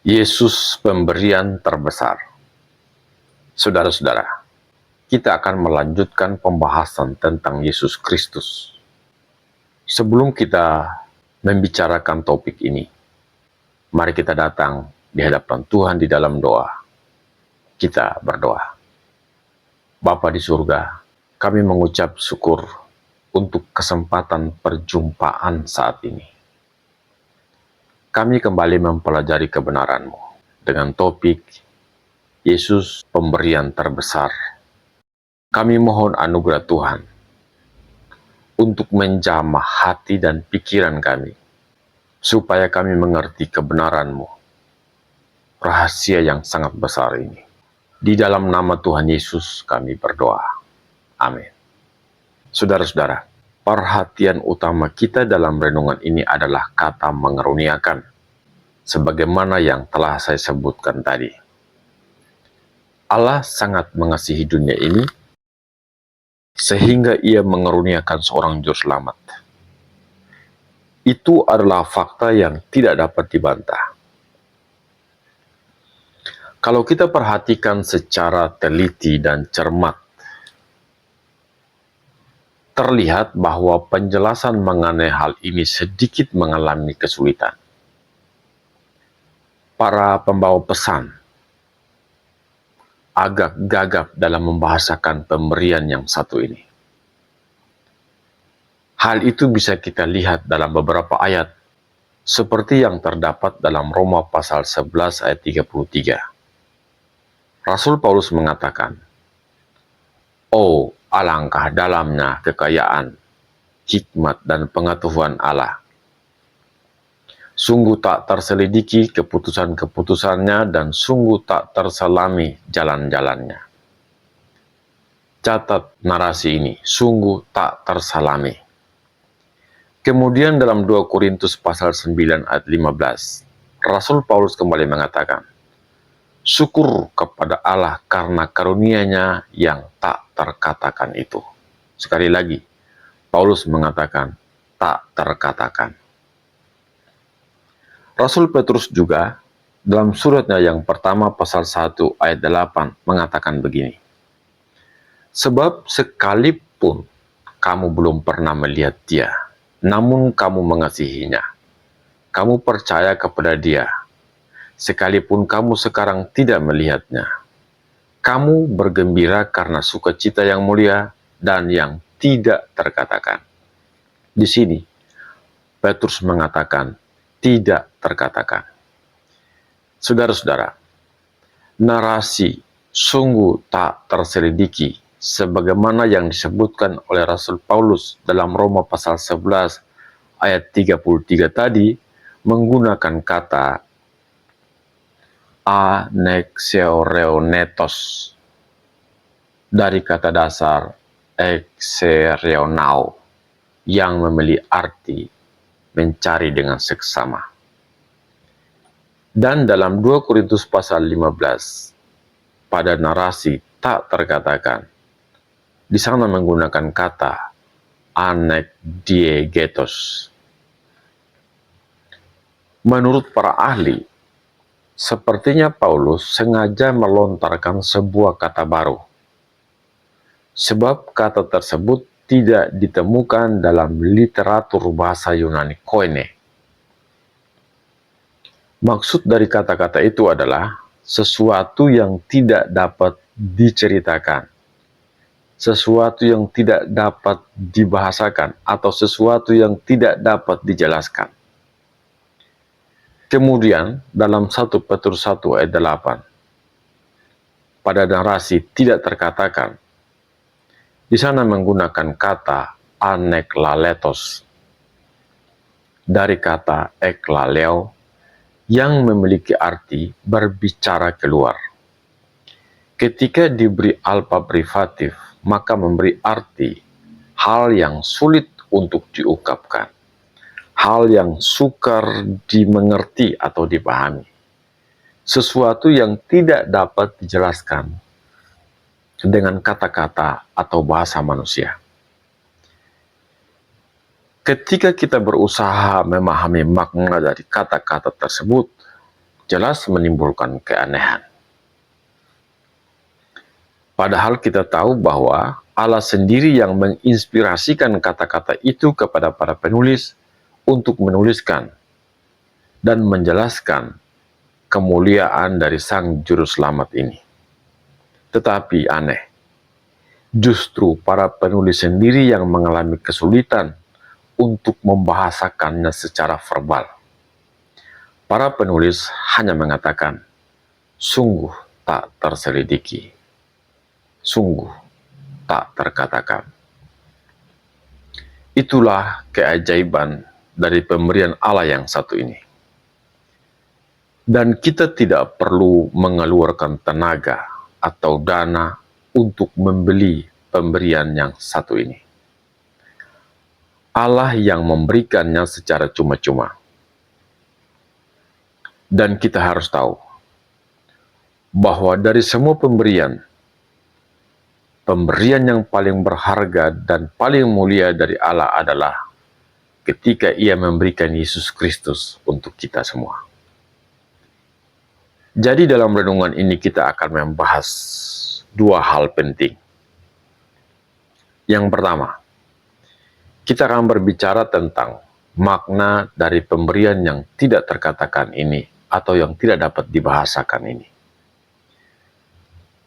Yesus pemberian terbesar. Saudara-saudara, kita akan melanjutkan pembahasan tentang Yesus Kristus. Sebelum kita membicarakan topik ini, mari kita datang di hadapan Tuhan di dalam doa. Kita berdoa. Bapa di surga, kami mengucap syukur untuk kesempatan perjumpaan saat ini. Kami kembali mempelajari kebenaran-Mu dengan topik Yesus pemberian terbesar. Kami mohon anugerah Tuhan untuk menjamah hati dan pikiran kami, supaya kami mengerti kebenaran-Mu, rahasia yang sangat besar ini. Di dalam nama Tuhan Yesus kami berdoa. Amin. Saudara-saudara, perhatian utama kita dalam renungan ini adalah kata mengaruniakan, sebagaimana yang telah saya sebutkan tadi. Allah sangat mengasihi dunia ini, sehingga ia mengaruniakan seorang juru selamat. Itu adalah fakta yang tidak dapat dibantah. Kalau kita perhatikan secara teliti dan cermat, terlihat bahwa penjelasan mengenai hal ini sedikit mengalami kesulitan. Para pembawa pesan agak gagap dalam membahasakan pemberian yang satu ini. Hal itu bisa kita lihat dalam beberapa ayat, seperti yang terdapat dalam Roma pasal 11 ayat 33. Rasul Paulus mengatakan, "Oh, alangkah dalamnya kekayaan, hikmat dan pengetahuan Allah. Sungguh tak terselidiki keputusan-keputusannya dan sungguh tak terselami jalan-jalannya." Catat narasi ini, sungguh tak terselami. Kemudian dalam 2 Korintus pasal 9 ayat 15, Rasul Paulus kembali mengatakan, "Syukur kepada Allah karena karunia-Nya yang tak terkatakan itu." Sekali lagi, Paulus mengatakan, tak terkatakan. Rasul Petrus juga dalam suratnya yang pertama pasal 1 ayat 8 mengatakan begini, "Sebab sekalipun kamu belum pernah melihat Dia, namun kamu mengasihinya. Kamu percaya kepada Dia, sekalipun kamu sekarang tidak melihatnya. Kamu bergembira karena sukacita yang mulia dan yang tidak terkatakan." Di sini, Petrus mengatakan, tidak terkatakan. Saudara-saudara, narasi sungguh tak terselidiki, sebagaimana yang disebutkan oleh Rasul Paulus dalam Roma pasal 11 ayat 33 tadi, menggunakan kata anexeoreonetos dari kata dasar exereonao yang memiliki arti mencari dengan seksama. Dan dalam 2 Korintus pasal 15 pada narasi tak terkatakan, di sana menggunakan kata anekdiegetos. Menurut para ahli, sepertinya Paulus sengaja melontarkan sebuah kata baru, sebab kata tersebut tidak ditemukan dalam literatur bahasa Yunani Koine. Maksud dari kata-kata itu adalah sesuatu yang tidak dapat diceritakan, sesuatu yang tidak dapat dibahasakan, atau sesuatu yang tidak dapat dijelaskan. Kemudian dalam 1 Petrus 1 ayat 8, pada narasi tidak terkatakan, di sana menggunakan kata aneklaletos dari kata eklaleo yang memiliki arti berbicara keluar. Ketika diberi alpa privatif, maka memberi arti hal yang sulit untuk diungkapkan, hal yang sukar dimengerti atau dipahami, sesuatu yang tidak dapat dijelaskan dengan kata-kata atau bahasa manusia. Ketika kita berusaha memahami makna dari kata-kata tersebut, jelas menimbulkan keanehan. Padahal kita tahu bahwa Allah sendiri yang menginspirasikan kata-kata itu kepada para penulis untuk menuliskan dan menjelaskan kemuliaan dari Sang Juru Selamat ini. Tetapi aneh, justru para penulis sendiri yang mengalami kesulitan untuk membahasakannya secara verbal. Para penulis hanya mengatakan, sungguh tak terselidiki, sungguh tak terkatakan. Itulah keajaiban dari pemberian Allah yang satu ini. Dan kita tidak perlu mengeluarkan tenaga atau dana untuk membeli pemberian yang satu ini. Allah yang memberikannya secara cuma-cuma. Dan kita harus tahu bahwa dari semua pemberian yang paling berharga dan paling mulia dari Allah adalah ketika Ia memberikan Yesus Kristus untuk kita semua. Jadi dalam renungan ini kita akan membahas dua hal penting. Yang pertama, kita akan berbicara tentang makna dari pemberian yang tidak terkatakan ini atau yang tidak dapat dibahasakan ini.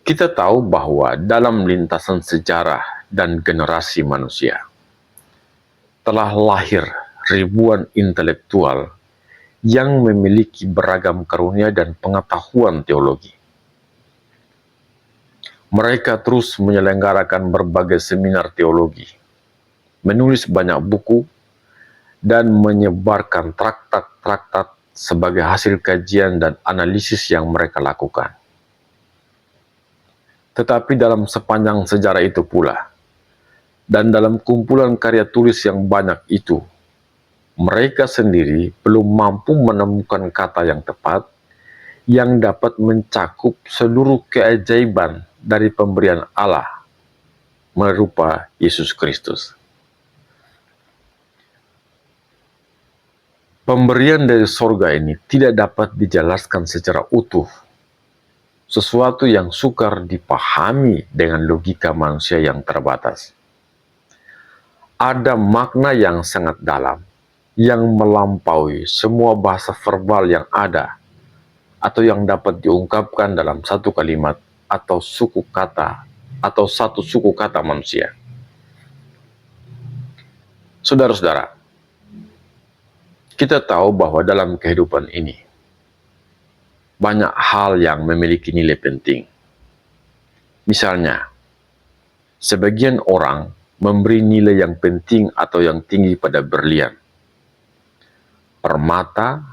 Kita tahu bahwa dalam lintasan sejarah dan generasi manusia telah lahir ribuan intelektual yang memiliki beragam karunia dan pengetahuan teologi. Mereka terus menyelenggarakan berbagai seminar teologi, menulis banyak buku, dan menyebarkan traktat-traktat sebagai hasil kajian dan analisis yang mereka lakukan. Tetapi dalam sepanjang sejarah itu pula, dan dalam kumpulan karya tulis yang banyak itu, mereka sendiri belum mampu menemukan kata yang tepat yang dapat mencakup seluruh keajaiban dari pemberian Allah merupa Yesus Kristus. Pemberian dari sorga ini tidak dapat dijelaskan secara utuh, sesuatu yang sukar dipahami dengan logika manusia yang terbatas. Ada makna yang sangat dalam, yang melampaui semua bahasa verbal yang ada atau yang dapat diungkapkan dalam satu kalimat atau suku kata atau satu suku kata manusia. Saudara-saudara, kita tahu bahwa dalam kehidupan ini banyak hal yang memiliki nilai penting. Misalnya, sebagian orang memberi nilai yang penting atau yang tinggi pada berlian, permata,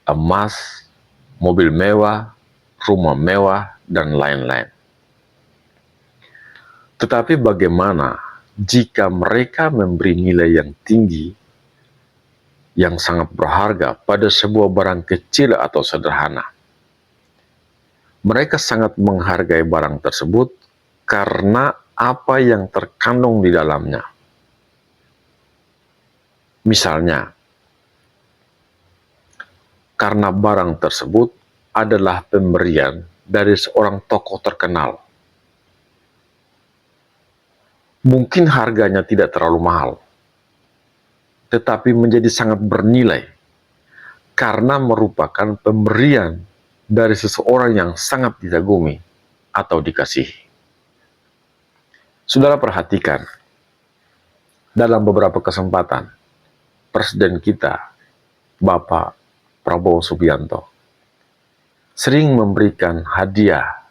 emas, mobil mewah, rumah mewah, dan lain-lain. Tetapi bagaimana jika mereka memberi nilai yang tinggi, yang sangat berharga pada sebuah barang kecil atau sederhana? Mereka sangat menghargai barang tersebut karena apa yang terkandung di dalamnya. Misalnya, karena barang tersebut adalah pemberian dari seorang tokoh terkenal. Mungkin harganya tidak terlalu mahal, tetapi menjadi sangat bernilai karena merupakan pemberian dari seseorang yang sangat dikagumi atau dikasihi. Saudara perhatikan, dalam beberapa kesempatan, Presiden kita, Bapak Prabowo Subianto, sering memberikan hadiah.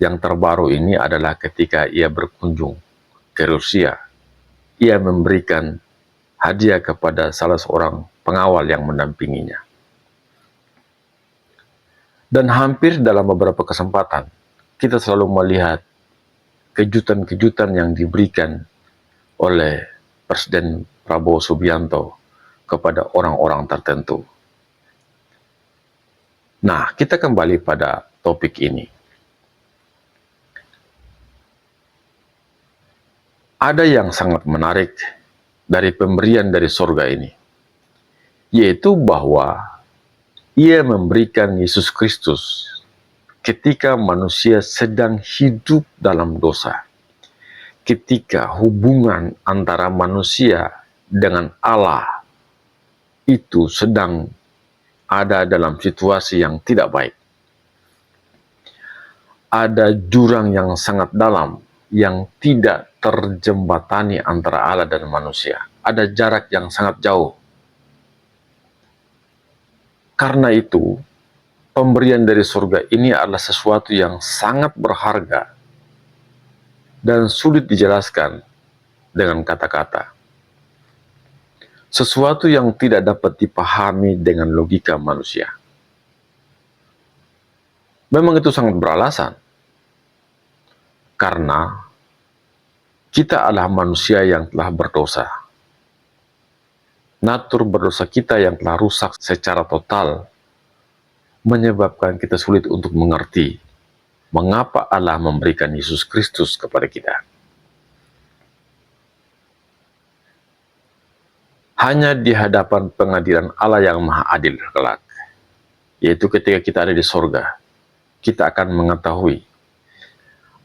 Yang terbaru ini adalah ketika ia berkunjung ke Rusia. Ia memberikan hadiah kepada salah seorang pengawal yang mendampinginya. Dan hampir dalam beberapa kesempatan, kita selalu melihat kejutan-kejutan yang diberikan oleh Presiden Prabowo Subianto kepada orang-orang tertentu. Nah, kita kembali pada topik ini. Ada yang sangat menarik dari pemberian dari surga ini, yaitu bahwa Ia memberikan Yesus Kristus ketika manusia sedang hidup dalam dosa. Ketika hubungan antara manusia dengan Allah itu sedang ada dalam situasi yang tidak baik. Ada jurang yang sangat dalam yang tidak terjembatani antara Allah dan manusia. Ada jarak yang sangat jauh. Karena itu, pemberian dari surga ini adalah sesuatu yang sangat berharga dan sulit dijelaskan dengan kata-kata. Sesuatu yang tidak dapat dipahami dengan logika manusia. Memang itu sangat beralasan. Karena kita adalah manusia yang telah berdosa. Natur berdosa kita yang telah rusak secara total menyebabkan kita sulit untuk mengerti mengapa Allah memberikan Yesus Kristus kepada kita. Hanya di hadapan pengadilan Allah yang Maha Adil kelak, yaitu ketika kita ada di sorga, kita akan mengetahui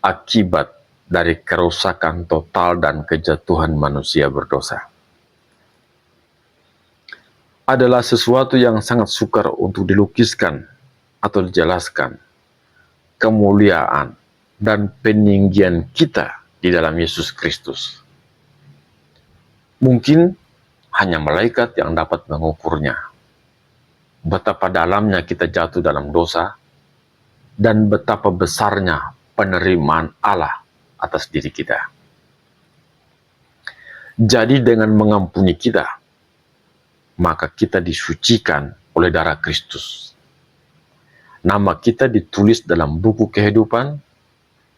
akibat dari kerusakan total dan kejatuhan manusia berdosa. Adalah sesuatu yang sangat sukar untuk dilukiskan atau dijelaskan kemuliaan dan peninggian kita di dalam Yesus Kristus. Mungkin hanya malaikat yang dapat mengukurnya. Betapa dalamnya kita jatuh dalam dosa dan betapa besarnya penerimaan Allah atas diri kita. Jadi dengan mengampuni kita, maka kita disucikan oleh darah Kristus. Nama kita ditulis dalam buku kehidupan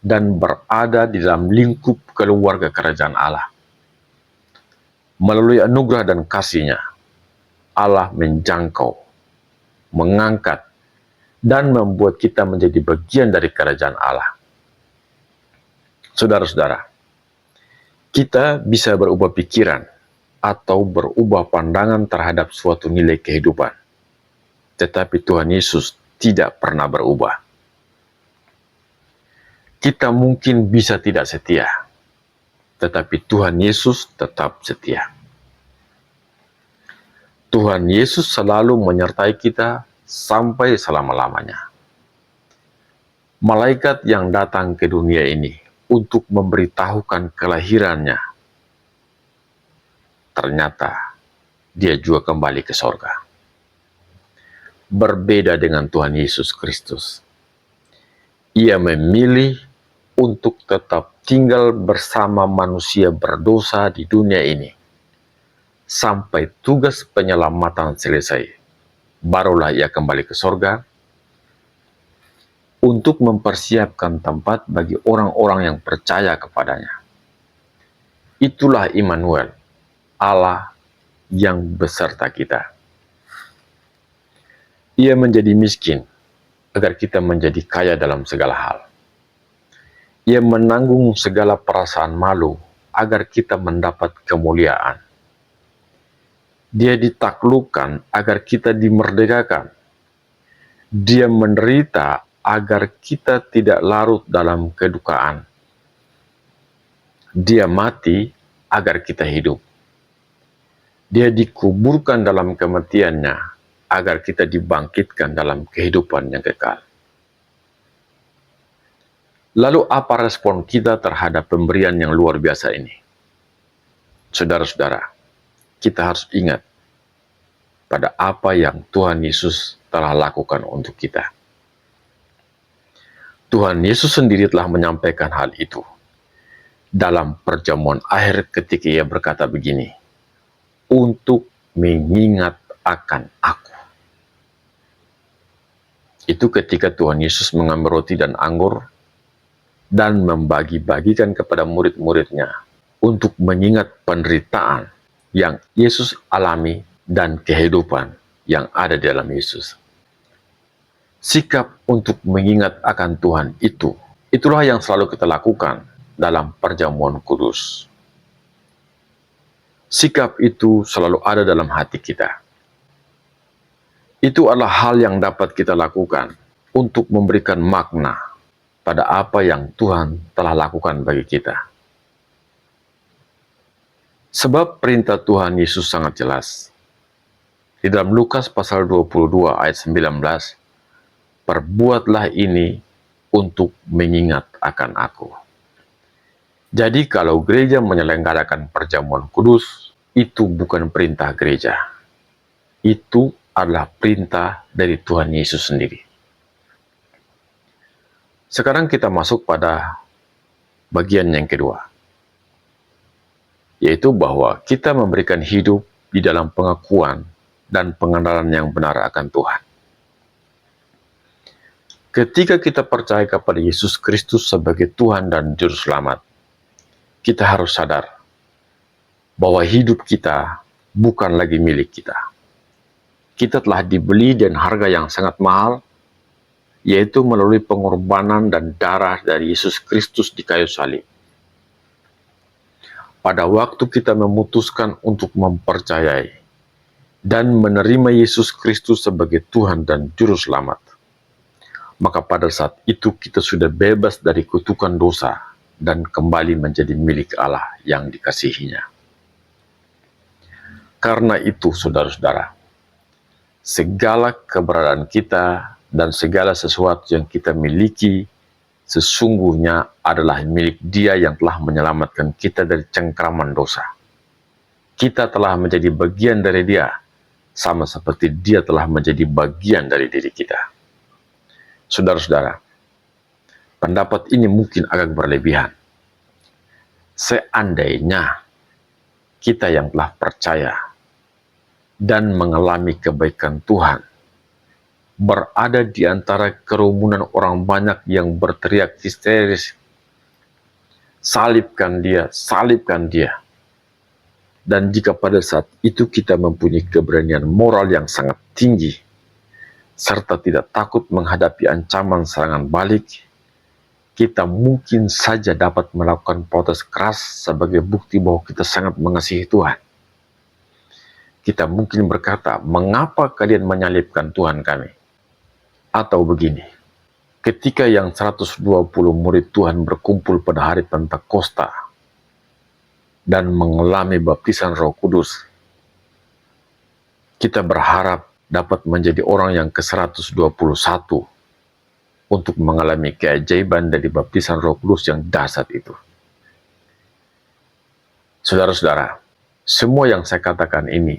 dan berada di dalam lingkup keluarga kerajaan Allah. Melalui anugerah dan kasih-Nya, Allah menjangkau, mengangkat, dan membuat kita menjadi bagian dari kerajaan Allah. Saudara-saudara, kita bisa berubah pikiran atau berubah pandangan terhadap suatu nilai kehidupan. Tetapi Tuhan Yesus tidak pernah berubah. Kita mungkin bisa tidak setia, tetapi Tuhan Yesus tetap setia. Tuhan Yesus selalu menyertai kita sampai selama-lamanya. Malaikat yang datang ke dunia ini untuk memberitahukan kelahirannya, ternyata dia juga kembali ke sorga. Berbeda dengan Tuhan Yesus Kristus. Ia memilih untuk tetap tinggal bersama manusia berdosa di dunia ini. Sampai tugas penyelamatan selesai. Barulah ia kembali ke sorga untuk mempersiapkan tempat bagi orang-orang yang percaya kepadanya. Itulah Immanuel, Allah yang beserta kita. Ia menjadi miskin agar kita menjadi kaya dalam segala hal. Ia menanggung segala perasaan malu agar kita mendapat kemuliaan. Dia ditaklukkan agar kita dimerdekakan. Dia menderita agar kita tidak larut dalam kedukaan. Dia mati agar kita hidup. Dia dikuburkan dalam kematiannya agar kita dibangkitkan dalam kehidupan yang kekal. Lalu apa respon kita terhadap pemberian yang luar biasa ini? Saudara-saudara, kita harus ingat pada apa yang Tuhan Yesus telah lakukan untuk kita. Tuhan Yesus sendiri telah menyampaikan hal itu dalam perjamuan akhir ketika ia berkata begini, untuk mengingat akan aku. Itu ketika Tuhan Yesus mengambil roti dan anggur dan membagi-bagikan kepada murid-muridnya untuk mengingat penderitaan yang Yesus alami dan kehidupan yang ada di dalam Yesus. Sikap untuk mengingat akan Tuhan itulah yang selalu kita lakukan dalam perjamuan kudus. Sikap itu selalu ada dalam hati kita. Itu adalah hal yang dapat kita lakukan untuk memberikan makna pada apa yang Tuhan telah lakukan bagi kita. Sebab perintah Tuhan Yesus sangat jelas. Di dalam Lukas pasal 22 ayat 19, perbuatlah ini untuk mengingat akan aku. Jadi kalau gereja menyelenggarakan perjamuan kudus, itu bukan perintah gereja. Itu adalah perintah dari Tuhan Yesus sendiri. Sekarang kita masuk pada bagian yang kedua, yaitu bahwa kita memberikan hidup di dalam pengakuan dan pengenalan yang benar akan Tuhan. Ketika kita percaya kepada Yesus Kristus sebagai Tuhan dan Juru Selamat, kita harus sadar bahwa hidup kita bukan lagi milik kita. Kita telah dibeli dengan harga yang sangat mahal, yaitu melalui pengorbanan dan darah dari Yesus Kristus di kayu salib. Pada waktu kita memutuskan untuk mempercayai dan menerima Yesus Kristus sebagai Tuhan dan Juru Selamat, maka pada saat itu kita sudah bebas dari kutukan dosa dan kembali menjadi milik Allah yang dikasihinya. Karena itu, saudara-saudara, segala keberadaan kita dan segala sesuatu yang kita miliki sesungguhnya adalah milik Dia yang telah menyelamatkan kita dari cengkraman dosa. Kita telah menjadi bagian dari Dia, sama seperti Dia telah menjadi bagian dari diri kita. Saudara-saudara, pendapat ini mungkin agak berlebihan. Seandainya kita yang telah percaya dan mengalami kebaikan Tuhan berada di antara kerumunan orang banyak yang berteriak histeris, salibkan dia, salibkan dia. Dan jika pada saat itu kita mempunyai keberanian moral yang sangat tinggi, serta tidak takut menghadapi ancaman serangan balik, kita mungkin saja dapat melakukan protes keras sebagai bukti bahwa kita sangat mengasihi Tuhan. Kita mungkin berkata, mengapa kalian menyalibkan Tuhan kami? Atau begini, ketika yang 120 murid Tuhan berkumpul pada hari Pentakosta dan mengalami baptisan Roh Kudus, kita berharap dapat menjadi orang yang ke-121 untuk mengalami keajaiban dari baptisan Roh Kudus yang dahsyat itu. Saudara-saudara, semua yang saya katakan ini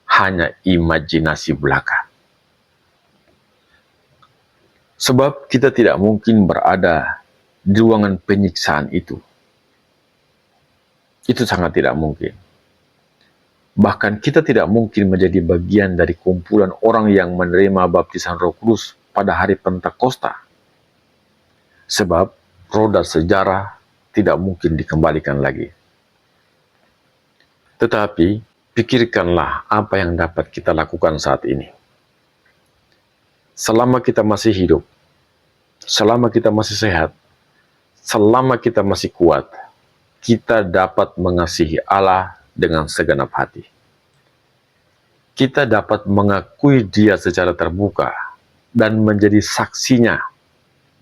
hanya imajinasi belaka. Sebab kita tidak mungkin berada di ruangan penyiksaan itu. Itu sangat tidak mungkin. Bahkan kita tidak mungkin menjadi bagian dari kumpulan orang yang menerima baptisan Roh Kudus pada hari Pentakosta. Sebab roda sejarah tidak mungkin dikembalikan lagi. Tetapi pikirkanlah apa yang dapat kita lakukan saat ini. Selama kita masih hidup, selama kita masih sehat, selama kita masih kuat, kita dapat mengasihi Allah dengan segenap hati. Kita dapat mengakui Dia secara terbuka dan menjadi saksinya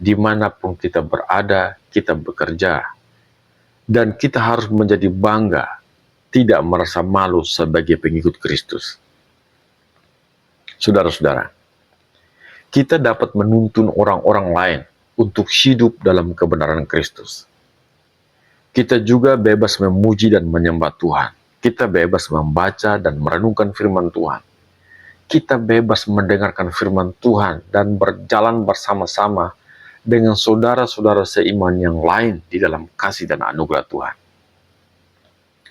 dimanapun kita berada, kita bekerja. Dan kita harus menjadi bangga, tidak merasa malu sebagai pengikut Kristus. Saudara-saudara, kita dapat menuntun orang-orang lain untuk hidup dalam kebenaran Kristus. Kita juga bebas memuji dan menyembah Tuhan. Kita bebas membaca dan merenungkan firman Tuhan. Kita bebas mendengarkan firman Tuhan dan berjalan bersama-sama dengan saudara-saudara seiman yang lain di dalam kasih dan anugerah Tuhan.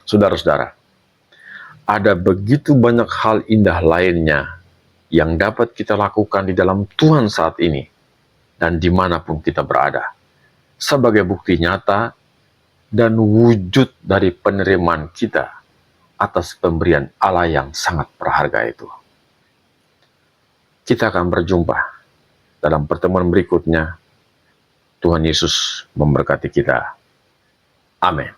Saudara-saudara, ada begitu banyak hal indah lainnya yang dapat kita lakukan di dalam Tuhan saat ini dan dimanapun kita berada, sebagai bukti nyata dan wujud dari penerimaan kita atas pemberian Allah yang sangat berharga itu. Kita akan berjumpa dalam pertemuan berikutnya. Tuhan Yesus memberkati kita. Amin.